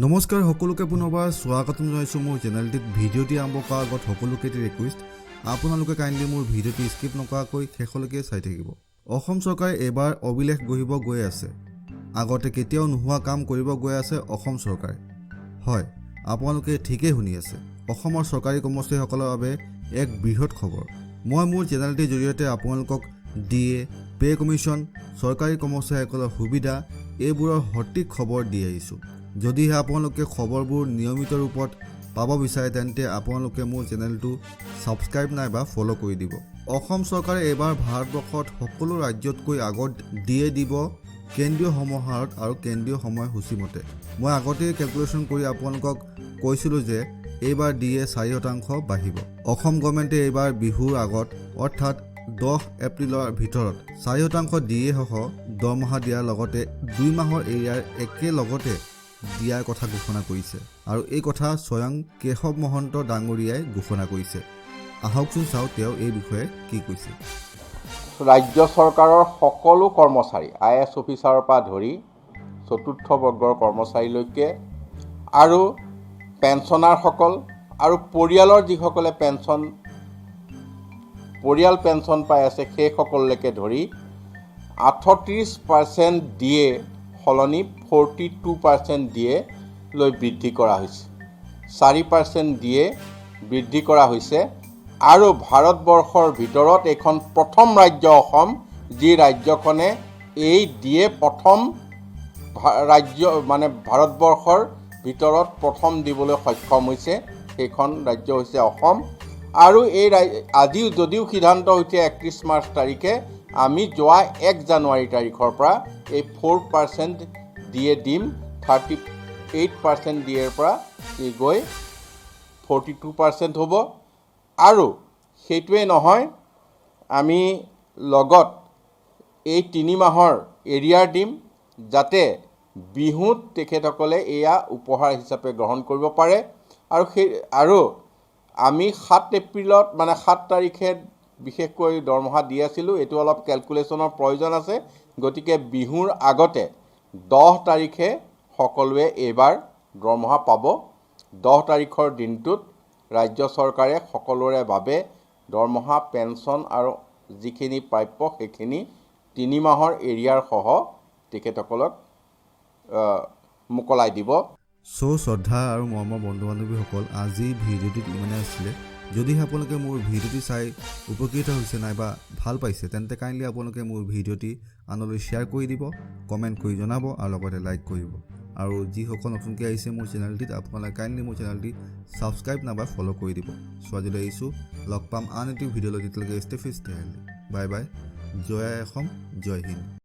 নমস্কাৰ সকলোকে পুনৰবাৰ স্বাগতম জনাইছো মোৰ চেনেলটিত ভিডিঅ'টি আৰম্ভ কৰাৰ আগত সকলোকে ৰিকুৱেষ্ট আপোনালোকে কাইণ্ডলি মোৰ ভিডিঅ'টি স্কিপ নকৰাকৈ শেষলৈকে চাই থাকিব। অসম চৰকাৰে এবাৰ অভিলেখ গঢ়িব গৈ আছে। আগতে কেতিয়াও নোহোৱা কাম কৰিব গৈ আছে অসম চৰকাৰে। হয়, আপোনালোকে ঠিকই শুনি আছে। অসমৰ চৰকাৰী কৰ্মচাৰীসকলৰ বাবে এক বৃহৎ খবৰ। মই মোৰ চেনেলটিৰ জৰিয়তে আপোনালোকক ডিএ, পে কমিশ্যন, চৰকাৰী কৰ্মচাৰীসকলৰ সুবিধা এইবোৰৰ সঠিক খবৰ দি আহিছোঁ। যদিহে আপোনালোকে খবৰবোৰ নিয়মিত ৰূপত পাব বিচাৰে তেন্তে আপোনালোকে মোৰ চেনেলটো ছাবস্ক্ৰাইব নাইবা ফ'ল' কৰি দিব। অসম চৰকাৰে এইবাৰ ভাৰতবৰ্ষত সকলো ৰাজ্যতকৈ আগত ডিএ দিব কেন্দ্ৰীয় সমাহাৰত আৰু কেন্দ্ৰীয় সময়সূচী মতে। মই আগতেই কেলকুলেশ্যন কৰি আপোনালোকক কৈছিলোঁ যে এইবাৰ ডিএ 4% বাঢ়িব। অসম গভৰ্ণমেণ্টে এইবাৰ বিহুৰ আগত অৰ্থাৎ 10 এপ্ৰিলৰ ভিতৰত 4% ডিএ সহ দৰমহা দিয়াৰ লগতে 2 মাহৰ এৰিয়াৰ একেলগতে দিয়াৰ কথা ঘোষণা কৰিছে আৰু এই কথা স্বয়ং কেশৱ মহন্ত ডাঙৰীয়াই ঘোষণা কৰিছে। আহকচোন চাওঁ তেওঁ এই বিষয়ে কি কৈছে। ৰাজ্য চৰকাৰৰ সকলো কৰ্মচাৰী IAS অফিচাৰৰ পৰা ধৰি চতুৰ্থ বৰ্গৰ কৰ্মচাৰীলৈকে আৰু পেঞ্চনাৰসকল আৰু পৰিয়ালৰ যিসকলে পৰিয়াল পেঞ্চন পাই আছে সেইসকললৈকে ধৰি 38% ডিএ সলনি 42% ডিএ লৈ বৃদ্ধি কৰা হৈছে। 4% ডিএ বৃদ্ধি কৰা হৈছে আৰু ভাৰতবৰ্ষৰ ভিতৰত এখন প্ৰথম ৰাজ্য অসম, যি ৰাজ্যখনে এই ডিএ প্ৰথম ৰাজ্য মানে ভাৰতবৰ্ষৰ ভিতৰত প্ৰথম দিবলৈ সক্ষম হৈছে। সেইখন ৰাজ্য হৈছে অসম। আৰু এই আজিও যদিও সিদ্ধান্ত হৈছে 31 মাৰ্চ তাৰিখে, আমি যোৱা 1 জানুৱাৰী তাৰিখৰ পৰা এই 4% ডিএ দিম। 38% ডিএৰ পৰা এই গৈ 42% হ'ব। আৰু সেইটোৱে নহয়, আমি লগত এই 3 মাহৰ এৰিয়াৰ দিম যাতে বিহুত তেখেতসকলে এয়া উপহাৰ হিচাপে গ্ৰহণ কৰিব পাৰে। আৰু আমি 7 এপ্ৰিলত মানে 7 তাৰিখে বিশেষকৈ দৰমহা দি আছিলোঁ। এইটো অলপ কেলকুলেশ্যনৰ প্ৰয়োজন আছে। গতিকে বিহুৰ আগতে 10 তাৰিখে সকলোৱে এইবাৰ দৰমহা পাব। 10 তাৰিখৰ দিনটোত ৰাজ্য চৰকাৰে সকলোৰে বাবে দৰমহা, পেঞ্চন আৰু যিখিনি প্ৰাপ্য সেইখিনি 3 মাহৰ এৰিয়াৰ সহ তেখেতসকলক মোকলাই দিব। শ্ৰদ্ধা আৰু মৰমৰ বন্ধু বান্ধৱীসকল, আজি ভিডিঅ'টিত ইমানেই আছিলে। যদিহে আপোনালোকে মোৰ ভিডিঅ'টি চাই উপকৃত হৈছে নাইবা ভাল পাইছে তেন্তে কাইণ্ডলি আপোনালোকে মোৰ ভিডিঅ'টি আনলৈ শ্বেয়াৰ কৰি দিব, কমেণ্ট কৰি জনাব আৰু লগতে লাইক কৰিব। আৰু যিসকল নতুনকৈ আহিছে মোৰ চেনেলটিত, আপোনালোকে কাইণ্ডলি মোৰ চেনেলটি ছাবস্ক্ৰাইব নাইবা ফ'ল' কৰি দিব। আজিলৈ আহিছোঁ, লগ পাম আন এটি ভিডিঅ'লৈ। তেতিয়ালৈকে stay fit, stay healthy. Bye bye. জয় অসম, জয় হিন্দ।